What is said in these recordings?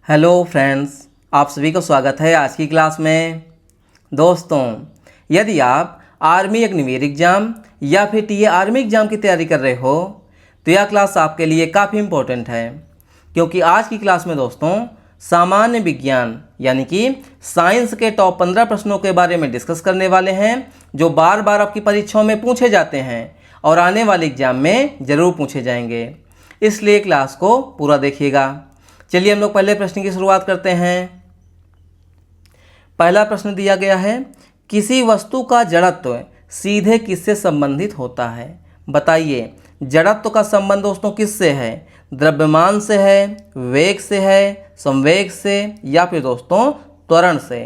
Hello friends, आप सभी को स्वागत है आज की क्लास में। दोस्तों, यदि आप आर्मी अग्निवीर एग्ज़ाम या फिर टीए आर्मी एग्ज़ाम की तैयारी कर रहे हो तो यह क्लास आपके लिए काफ़ी इम्पोर्टेंट है, क्योंकि आज की क्लास में दोस्तों सामान्य विज्ञान यानी कि साइंस के टॉप 15 प्रश्नों के बारे में डिस्कस करने वाले हैं, जो बार बार आपकी परीक्षाओं में पूछे जाते हैं और आने वाले एग्ज़ाम में ज़रूर पूछे जाएंगे। इसलिए क्लास को पूरा देखिएगा। चलिए हम लोग पहले प्रश्न की शुरुआत करते हैं। पहला प्रश्न दिया गया है, किसी वस्तु का जड़त्व सीधे किससे संबंधित होता है? बताइए, जड़त्व का संबंध दोस्तों किससे है? द्रव्यमान से है, वेग से है, संवेग से, या फिर दोस्तों त्वरण से?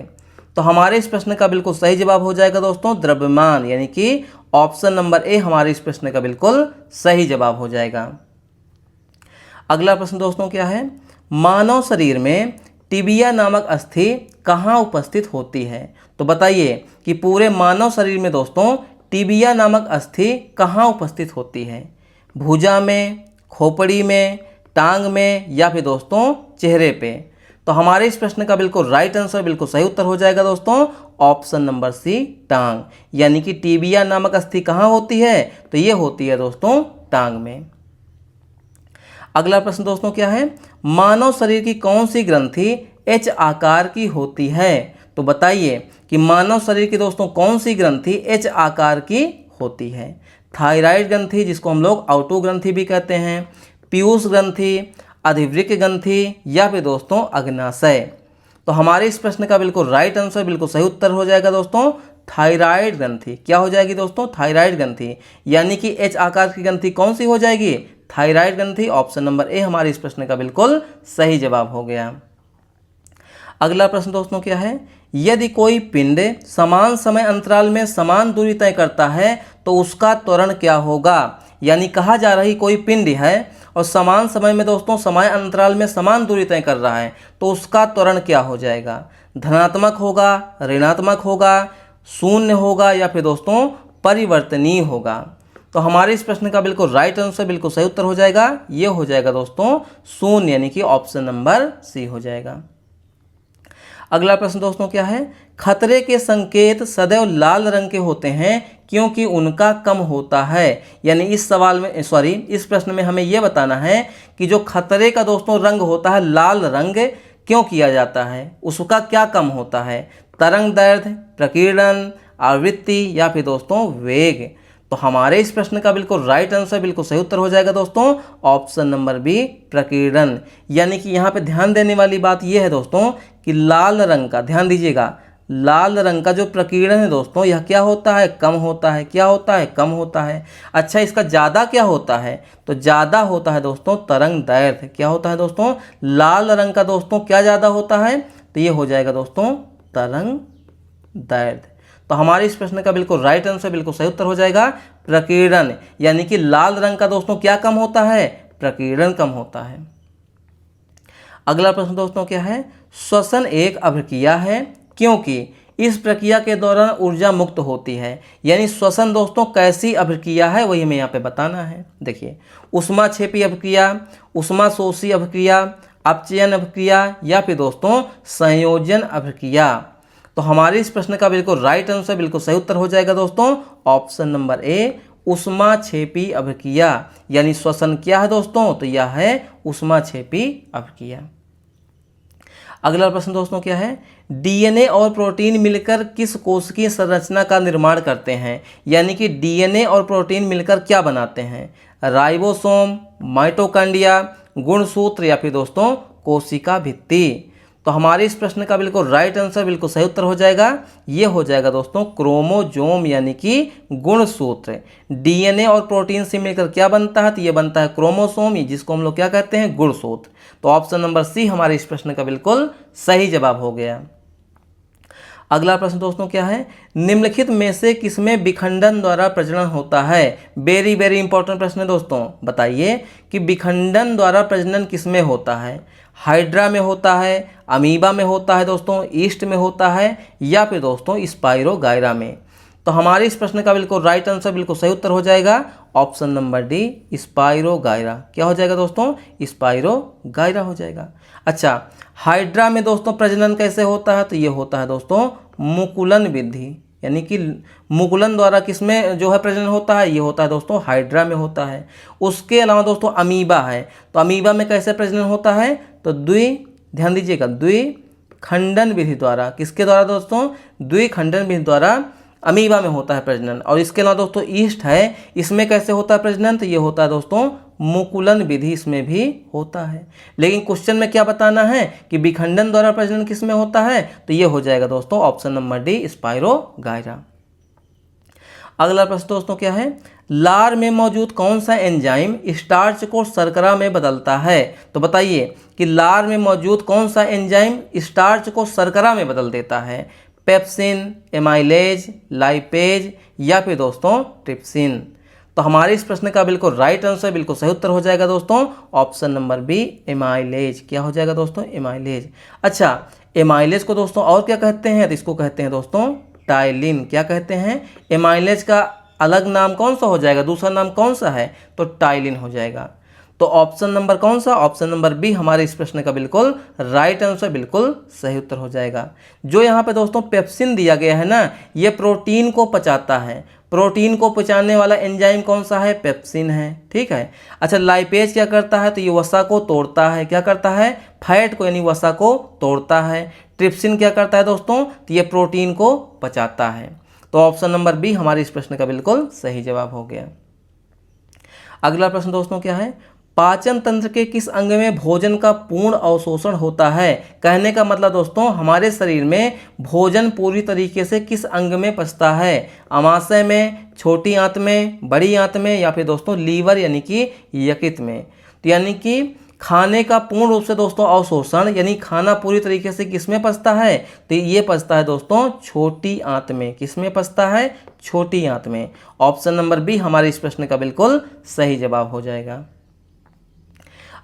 तो हमारे इस प्रश्न का बिल्कुल सही जवाब हो जाएगा दोस्तों द्रव्यमान, यानी कि ऑप्शन नंबर ए हमारे इस प्रश्न का बिल्कुल सही जवाब हो जाएगा। अगला प्रश्न दोस्तों क्या है, मानव शरीर में टिबिया नामक अस्थि कहाँ उपस्थित होती है? तो बताइए कि पूरे मानव शरीर में दोस्तों टिबिया नामक अस्थि कहाँ उपस्थित होती है? भुजा में, खोपड़ी में, टांग में, या फिर दोस्तों चेहरे पे? तो हमारे इस प्रश्न का बिल्कुल राइट आंसर, बिल्कुल सही उत्तर हो जाएगा दोस्तों ऑप्शन नंबर सी, टांग। यानी कि टिबिया नामक अस्थि कहाँ होती है? तो ये होती है दोस्तों टांग में। अगला प्रश्न दोस्तों क्या है, मानव शरीर की कौन सी ग्रंथि एच आकार की होती है? तो बताइए कि मानव शरीर की दोस्तों कौन सी ग्रंथि एच आकार की होती है? थायराइड ग्रंथि, जिसको हम लोग आउटो ग्रंथि भी कहते हैं, पीयूष ग्रंथि, अधिवृक्क ग्रंथि, या फिर दोस्तों अग्नाशय? तो हमारे इस प्रश्न का बिल्कुल राइट आंसर, बिल्कुल सही उत्तर हो जाएगा दोस्तों थायराइड ग्रंथि। क्या हो जाएगी दोस्तों? थायराइड ग्रंथि। यानी कि एच आकार की ग्रंथि कौन सी हो जाएगी? थायराइड ग्रंथि। ऑप्शन नंबर ए हमारे इस प्रश्न का बिल्कुल सही जवाब हो गया। अगला प्रश्न दोस्तों क्या है, यदि कोई पिंड समान समय अंतराल में समान दूरी तय करता है तो उसका त्वरण क्या होगा? यानी कहा जा रही कोई पिंड है और समान समय में दोस्तों समय अंतराल में समान दूरी तय कर रहा है, तो उसका त्वरण क्या हो जाएगा? धनात्मक होगा, ऋणात्मक होगा, शून्य होगा, या फिर दोस्तों परिवर्तनीय होगा? तो हमारे इस प्रश्न का बिल्कुल राइट आंसर, बिल्कुल सही उत्तर हो जाएगा, ये हो जाएगा दोस्तों शून्य, यानी कि ऑप्शन नंबर सी हो जाएगा। अगला प्रश्न दोस्तों क्या है, खतरे के संकेत सदैव लाल रंग के होते हैं क्योंकि उनका कम होता है? यानी इस सवाल में इस प्रश्न में हमें यह बताना है कि जो खतरे का दोस्तों रंग होता है लाल रंग क्यों किया जाता है, उसका क्या कम होता है? तरंग दैर्ध्य, प्रकीर्णन, आवृत्ति, या फिर दोस्तों वेग? तो हमारे इस प्रश्न का बिल्कुल राइट आंसर, बिल्कुल सही उत्तर हो जाएगा दोस्तों ऑप्शन नंबर बी, प्रकीर्णन। यानी कि यहाँ पे ध्यान देने वाली बात यह है दोस्तों कि लाल रंग का, ध्यान दीजिएगा, लाल रंग का जो प्रकीर्णन है दोस्तों यह क्या होता है? कम होता है। क्या होता है? कम होता है। अच्छा, इसका ज़्यादा क्या होता है? तो ज़्यादा होता है दोस्तों तरंग दैर्ध्य। क्या होता है दोस्तों? लाल रंग का दोस्तों क्या ज़्यादा होता है? तो ये हो जाएगा दोस्तों तरंग दैर्ध्य। तो हमारे इस प्रश्न का बिल्कुल राइट आंसर, बिल्कुल सही उत्तर हो जाएगा प्रकीर्णन। यानी कि लाल रंग का दोस्तों क्या कम होता है? प्रकीर्णन कम होता है। अगला प्रश्न दोस्तों क्या है, श्वसन एक अभिक्रिया है क्योंकि इस प्रक्रिया के दौरान ऊर्जा मुक्त होती है? यानी श्वसन दोस्तों कैसी अभिक्रिया है वही हमें यहाँ पे बताना है। देखिए, ऊष्माक्षेपी अभिक्रिया, ऊष्माशोषी अभिक्रिया, अपचयन अभिक्रिया, या फिर दोस्तों संयोजन अभिक्रिया? तो हमारे इस प्रश्न का बिल्कुल राइट आंसर, बिल्कुल सही उत्तर हो जाएगा दोस्तों ऑप्शन नंबर ए, ऊष्माक्षेपी अभिक्रिया। यानी श्वसन क्या है दोस्तों? तो यह है ऊष्माक्षेपी अभिक्रिया। अगला प्रश्न दोस्तों क्या है, डीएनए और प्रोटीन मिलकर किस कोशिकीय संरचना का निर्माण करते हैं? यानी कि डीएनए और प्रोटीन मिलकर क्या बनाते हैं? राइबोसोम, माइटोकॉन्ड्रिया, गुणसूत्र, या फिर दोस्तों कोशिका भित्ति? तो हमारे इस प्रश्न का बिल्कुल राइट आंसर, बिल्कुल सही उत्तर हो जाएगा, ये हो जाएगा दोस्तों क्रोमोजोम, यानी कि गुणसूत्र। डीएनए और प्रोटीन से मिलकर क्या बनता है? तो ये बनता है क्रोमोसोम, जिसको हम लोग क्या कहते हैं? गुणसूत्र। तो ऑप्शन नंबर सी हमारे इस प्रश्न का बिल्कुल सही जवाब हो गया। अगला प्रश्न दोस्तों क्या है, निम्नलिखित में से किसमें विखंडन द्वारा प्रजनन होता है? वेरी वेरी इंपॉर्टेंट प्रश्न है दोस्तों। बताइए कि विखंडन द्वारा प्रजनन किसमें होता है? हाइड्रा में होता है, अमीबा में होता है दोस्तों, ईस्ट में होता है, या फिर दोस्तों स्पाइरोगाइरा में? तो हमारे इस प्रश्न का बिल्कुल राइट आंसर, बिल्कुल सही उत्तर हो जाएगा ऑप्शन नंबर डी, स्पाइरोगायरा। क्या हो जाएगा दोस्तों? स्पाइरोगायरा हो जाएगा। अच्छा, हाइड्रा में दोस्तों प्रजनन कैसे होता है? तो ये होता है दोस्तों मुकुलन विधि, यानी कि मुकुलन द्वारा किसमें जो है प्रजनन होता है? ये होता है दोस्तों हाइड्रा में होता है। उसके अलावा दोस्तों अमीबा है, तो अमीबा में कैसे प्रजनन होता है? तो ध्यान दीजिएगा, द्विखंडन विधि द्वारा। किसके द्वारा दोस्तों? द्विखंडन विधि द्वारा अमीबा में होता है प्रजनन। और इसके अलावा दोस्तों ईस्ट है, इसमें कैसे होता है प्रजनन? तो ये होता है दोस्तों मुकुलन विधि, इसमें भी होता है। लेकिन क्वेश्चन में क्या बताना है कि विखंडन द्वारा प्रजनन किसमें होता है? तो ये हो जाएगा दोस्तों ऑप्शन नंबर डी, स्पाइरोगायरा। अगला प्रश्न दोस्तों क्या है? लार में मौजूद कौन सा एंजाइम स्टार्च को शर्करा में बदलता है? तो बताइए कि लार में मौजूद कौन सा एंजाइम स्टार्च को शर्करा में बदल देता है? पेप्सिन, एमाइलेज, लाइपेज या फिर दोस्तों ट्रिप्सिन। तो हमारे इस प्रश्न का बिल्कुल राइट आंसर, बिल्कुल सही उत्तर हो जाएगा दोस्तों ऑप्शन नंबर बी, एमाइलेज। क्या हो जाएगा दोस्तों? एमाइलेज। अच्छा, एमाइलेज को दोस्तों और क्या कहते हैं? तो इसको कहते हैं दोस्तों टाइलिन। क्या कहते हैं? एमाइलेज का अलग नाम कौन सा हो जाएगा? दूसरा नाम कौन सा है? तो टाइलिन हो जाएगा। तो ऑप्शन नंबर कौन सा? ऑप्शन नंबर बी हमारे इस प्रश्न का बिल्कुल राइट आंसर, बिल्कुल सही उत्तर हो जाएगा। जो यहाँ पे दोस्तों पेप्सिन दिया गया है ना, ये प्रोटीन को पचाता है। प्रोटीन को पचाने वाला एंजाइम कौन सा है? पेप्सिन है। ठीक है। अच्छा, लाइपेज क्या करता है? तो ये वसा को तोड़ता है। क्या करता है? फैट को, यानी वसा को तोड़ता है। ट्रिप्सिन क्या करता है दोस्तों? तो ये प्रोटीन को पचाता है। तो ऑप्शन नंबर बी हमारे इस प्रश्न का बिल्कुल सही जवाब हो गया। अगला प्रश्न दोस्तों क्या है? पाचन तंत्र के किस अंग में भोजन का पूर्ण अवशोषण होता है? कहने का मतलब दोस्तों हमारे शरीर में भोजन पूरी तरीके से किस अंग में पचता है? अमाशय में, छोटी आंत में, बड़ी आंत में या फिर दोस्तों लीवर यानी कि यकृत में। तो यानी कि खाने का पूर्ण रूप से दोस्तों अवशोषण, यानी खाना पूरी तरीके से किस में पचता है? तो ये पचता है दोस्तों छोटी आंत में। किस में पचता है? छोटी आंत में। ऑप्शन नंबर बी हमारे इस प्रश्न का बिल्कुल सही जवाब हो जाएगा।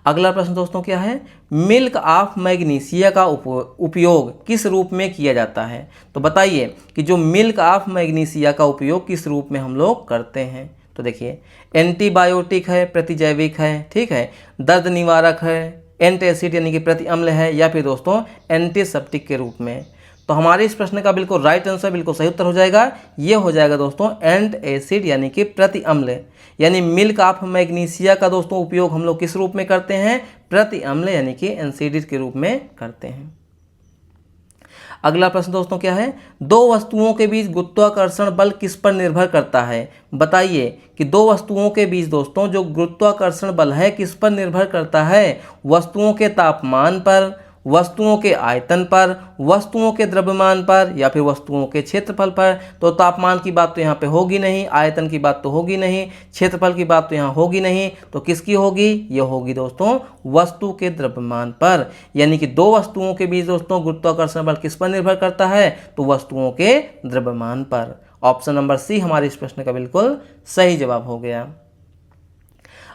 अगला प्रश्न दोस्तों क्या है? मिल्क ऑफ मैग्नीशिया का उपयोग किस रूप में किया जाता है? तो बताइए कि जो मिल्क ऑफ मैग्नीशिया का उपयोग किस रूप में हम लोग करते हैं? तो देखिए, एंटीबायोटिक है, प्रतिजैविक है, ठीक है, दर्द निवारक है, एंटासिड यानी कि प्रति अम्ल है, या फिर दोस्तों एंटीसेप्टिक के रूप में। तो हमारे इस प्रश्न का बिल्कुल राइट आंसर, बिल्कुल सही उत्तर हो जाएगा। ये हो जाएगा दोस्तों एंटासिड यानी कि प्रति अम्ल। यानी मिल्क ऑफ मैग्नीशिया का दोस्तों उपयोग हम लोग किस रूप में करते हैं? प्रति अम्ल यानी कि एसिड के रूप में करते हैं। अगला प्रश्न दोस्तों क्या है? दो वस्तुओं के बीच गुरुत्वाकर्षण बल किस पर निर्भर करता है? बताइए कि दो वस्तुओं के बीच दोस्तों जो गुरुत्वाकर्षण बल है किस पर निर्भर करता है? वस्तुओं के तापमान पर, वस्तुओं के आयतन पर, वस्तुओं के द्रव्यमान पर या फिर वस्तुओं के क्षेत्रफल पर। तो तापमान की बात तो यहाँ पे होगी नहीं, आयतन की बात तो होगी नहीं, क्षेत्रफल की बात तो यहाँ होगी नहीं, तो किसकी होगी? ये होगी दोस्तों वस्तु के द्रव्यमान पर। यानी कि दो वस्तुओं के बीच दोस्तों गुरुत्वाकर्षण बल किस पर निर्भर करता है? तो वस्तुओं के द्रव्यमान पर। ऑप्शन नंबर सी हमारे इस प्रश्न का बिल्कुल सही जवाब हो गया।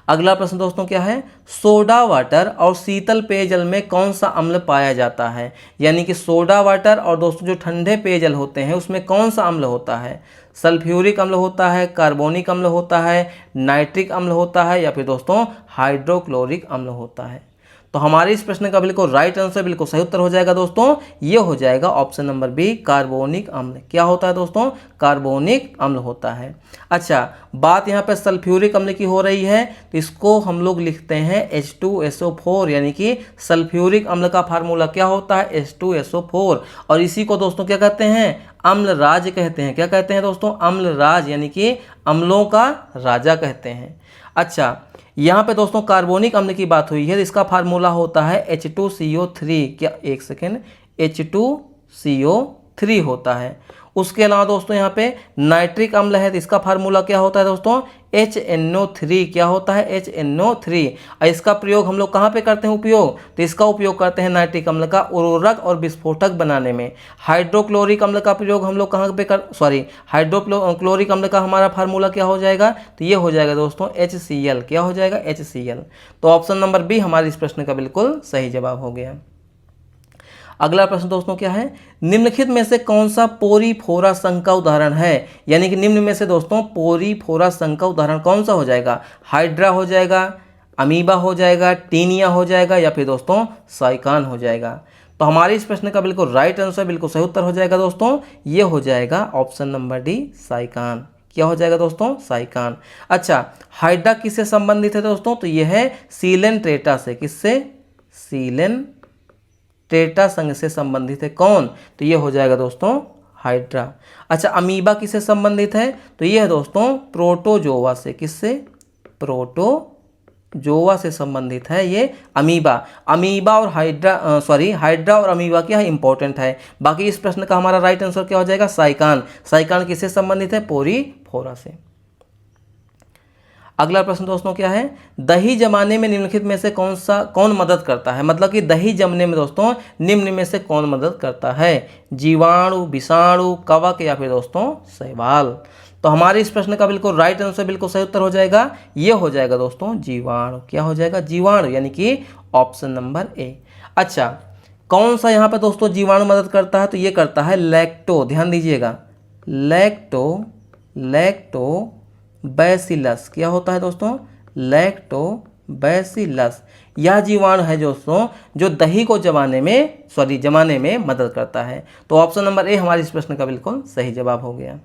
अगला प्रश्न दोस्तों क्या है? सोडा वाटर और शीतल पेयजल में कौन सा अम्ल पाया जाता है? यानी कि सोडा वाटर और दोस्तों जो ठंडे पेयजल होते हैं उसमें कौन सा अम्ल होता है? सल्फ्यूरिक अम्ल होता है, कार्बोनिक अम्ल होता है, नाइट्रिक अम्ल होता है या फिर दोस्तों हाइड्रोक्लोरिक अम्ल होता है? तो हमारे इस प्रश्न का बिल्कुल राइट आंसर, बिल्कुल सही उत्तर हो जाएगा दोस्तों, ये हो जाएगा ऑप्शन नंबर बी, कार्बोनिक अम्ल। क्या होता है दोस्तों? कार्बोनिक अम्ल होता है। अच्छा, बात यहाँ पे सल्फ्यूरिक अम्ल की हो रही है, तो इसको हम लोग लिखते हैं H2SO4, यानी कि सल्फ्यूरिक अम्ल का फार्मूला क्या होता है? H2SO4। और इसी को दोस्तों क्या कहते हैं? अम्लराज कहते हैं। क्या कहते हैं दोस्तों? अम्लराज, यानी कि अम्लों का राजा कहते हैं। अच्छा, यहाँ पे दोस्तों कार्बोनिक अम्ल की बात हुई है, तो इसका फार्मूला होता है H2CO3। क्या, एक सेकेंड, H2CO3 होता है। उसके अलावा दोस्तों यहाँ पे नाइट्रिक अम्ल है, तो इसका फार्मूला क्या होता है दोस्तों? HNO3। क्या होता है? HNO3। और इसका प्रयोग हम लोग कहाँ पे करते हैं उपयोग? तो इसका उपयोग करते हैं नाइट्रिक अम्ल का उर्वरक और विस्फोटक बनाने में। हाइड्रोक्लोरिक अम्ल का प्रयोग हम लोग कहाँ पे हाइड्रोक्लोरिक अम्ल का हमारा फार्मूला क्या हो जाएगा? तो ये हो जाएगा दोस्तों HCl। क्या हो जाएगा? HCl। तो ऑप्शन नंबर बी हमारे इस प्रश्न का बिल्कुल सही जवाब हो गया। अगला प्रश्न दोस्तों क्या है, निम्नलिखित में से कौन सा पोरीफोरा संघ का उदाहरण है। यानी कि निम्न में से दोस्तों पोरीफोरा संघ का उदाहरण कौन सा हो जाएगा, हाइड्रा हो जाएगा, अमीबा हो जाएगा, टीनिया हो जाएगा, या फिर दोस्तों साइकान हो जाएगा। तो हमारे इस प्रश्न का बिल्कुल राइट आंसर, बिल्कुल सही उत्तर हो जाएगा दोस्तों, ये हो जाएगा ऑप्शन नंबर डी, साइकान। क्या हो जाएगा दोस्तों, साइकान। अच्छा, हाइड्रा किससे संबंधित है दोस्तों, तो ये है सीलेंट्रेटा से। किससे, सीलेंट्रेटा संघ से संबंधित है। कौन, तो ये हो जाएगा दोस्तों हाइड्रा। अच्छा, अमीबा किससे संबंधित है, तो ये है दोस्तों प्रोटोजोआ से। किससे, प्रोटोजोआ से संबंधित है ये अमीबा। अमीबा और हाइड्रा और अमीबा क्या है, इंपॉर्टेंट है। बाकी इस प्रश्न का हमारा राइट आंसर क्या हो जाएगा, साइकान। साइकान किससे संबंधित है, पोरीफोरा से। अगला प्रश्न दोस्तों क्या है, दही जमाने में निम्नलिखित में से कौन मदद करता है। मतलब कि दही जमने में दोस्तों निम्न में से कौन मदद करता है, जीवाणु, विषाणु, कवक, या फिर दोस्तों शैवाल। तो हमारे इस प्रश्न का बिल्कुल राइट आंसर, बिल्कुल सही उत्तर हो जाएगा, ये हो जाएगा दोस्तों जीवाणु। क्या हो जाएगा, जीवाणु, यानी कि ऑप्शन नंबर ए। अच्छा, कौन सा यहाँ पे दोस्तों जीवाणु मदद करता है, तो ये करता है लैक्टो। ध्यान दीजिएगा, लैक्टोबैसिलस। क्या होता है दोस्तों, लैक्टोबैसिलस। यह जीवाणु है दोस्तों जो दही को जमाने में मदद करता है। तो ऑप्शन नंबर ए हमारे इस प्रश्न का बिल्कुल सही जवाब हो गया।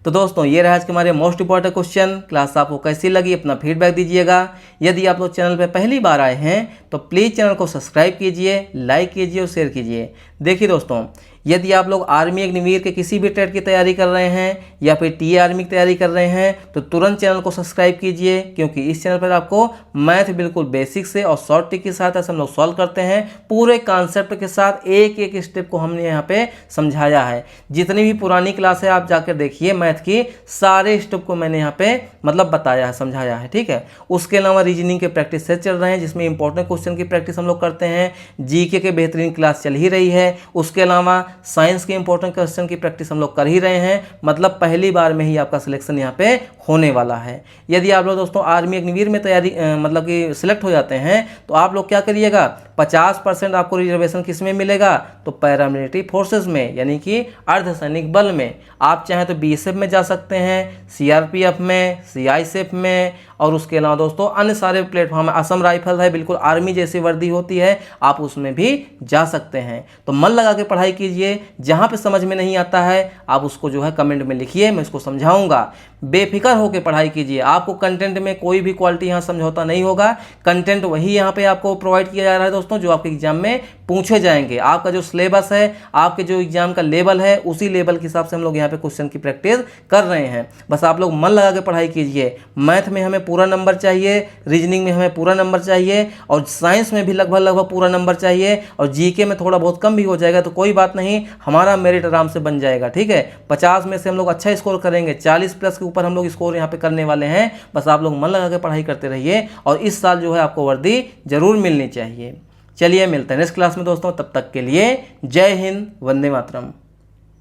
तो दोस्तों ये रहा आज के हमारे मोस्ट इंपॉर्टेंट क्वेश्चन। क्लास आपको कैसी लगी अपना फीडबैक दीजिएगा। यदि आप लोग चैनल पर पहली बार आए हैं तो प्लीज़ चैनल को सब्सक्राइब कीजिए, लाइक कीजिए और शेयर कीजिए। देखिए दोस्तों, यदि आप लोग आर्मी अग्निवीर के किसी भी ट्रेड की तैयारी कर रहे हैं या फिर टीए आर्मी की तैयारी कर रहे हैं तो तुरंत चैनल को सब्सक्राइब कीजिए, क्योंकि इस चैनल पर आपको मैथ बिल्कुल बेसिक से और शॉर्ट ट्रिक के साथ ऐसे हम लोग सॉल्व करते हैं। पूरे कॉन्सेप्ट के साथ एक एक स्टेप को हमने यहाँ पे समझाया है। जितनी भी पुरानी क्लास है आप जाकर देखिए मैथ की, सारे स्टेप को मैंने यहाँ पे मतलब बताया है, समझाया है, ठीक है। उसके अलावा रीजनिंग के प्रैक्टिस सेट चल रहे हैं जिसमें इंपॉर्टेंट क्वेश्चन की प्रैक्टिस हम लोग करते हैं। जीके के बेहतरीन क्लास चल ही रही है। उसके अलावा साइंस के इंपॉर्टेंट क्वेश्चन की प्रैक्टिस हम लोग कर ही रहे हैं। मतलब पहली बार में ही आपका सिलेक्शन यहाँ पे होने वाला है। यदि आप लोग दोस्तों आर्मी अग्निवीर में तैयारी मतलब कि सिलेक्ट हो जाते हैं तो आप लोग क्या करिएगा, 50% आपको रिजर्वेशन किस में मिलेगा, तो पैरामिलिट्री फोर्सेस में, यानी कि अर्धसैनिक बल में। आप चाहें तो बीएसएफ में जा सकते हैं, सीआरपीएफ में, सीआईएसएफ में, और उसके अलावा दोस्तों अन्य सारे प्लेटफॉर्म, असम राइफल है, बिल्कुल आर्मी जैसी वर्दी होती है, आप उसमें भी जा सकते हैं। तो मन लगा के पढ़ाई कीजिए। जहाँ पे समझ में नहीं आता है आप उसको जो है कमेंट में लिखिए, मैं इसको समझाऊंगा। बेफिक्र होकर पढ़ाई कीजिए। आपको कंटेंट में कोई भी क्वालिटी यहाँ समझौता नहीं होगा। कंटेंट वही यहाँ पे आपको प्रोवाइड किया जा रहा है दोस्तों जो आपके एग्जाम में पूछे जाएंगे। आपका जो सिलेबस है, आपके जो एग्जाम का लेवल है, उसी लेवल के हिसाब से हम लोग यहाँ पे क्वेश्चन की प्रैक्टिस कर रहे हैं। बस आप लोग मन लगा के पढ़ाई कीजिए। मैथ में हमें पूरा नंबर चाहिए, रीजनिंग में हमें पूरा नंबर चाहिए, और साइंस में भी लगभग पूरा नंबर चाहिए, और जीके में थोड़ा बहुत कम भी हो जाएगा तो कोई बात नहीं, हमारा मेरिट आराम से बन जाएगा, ठीक है। 50 में से हम लोग अच्छा स्कोर करेंगे, 40 प्लस के ऊपर हम लोग स्कोर यहाँ पे करने वाले हैं। बस आप लोग मन लगा के पढ़ाई करते रहिए और इस साल जो है आपको वर्दी जरूर मिलनी चाहिए। चलिए मिलते हैं नेक्स्ट क्लास में दोस्तों, तब तक के लिए जय हिंद, वंदे मातरम।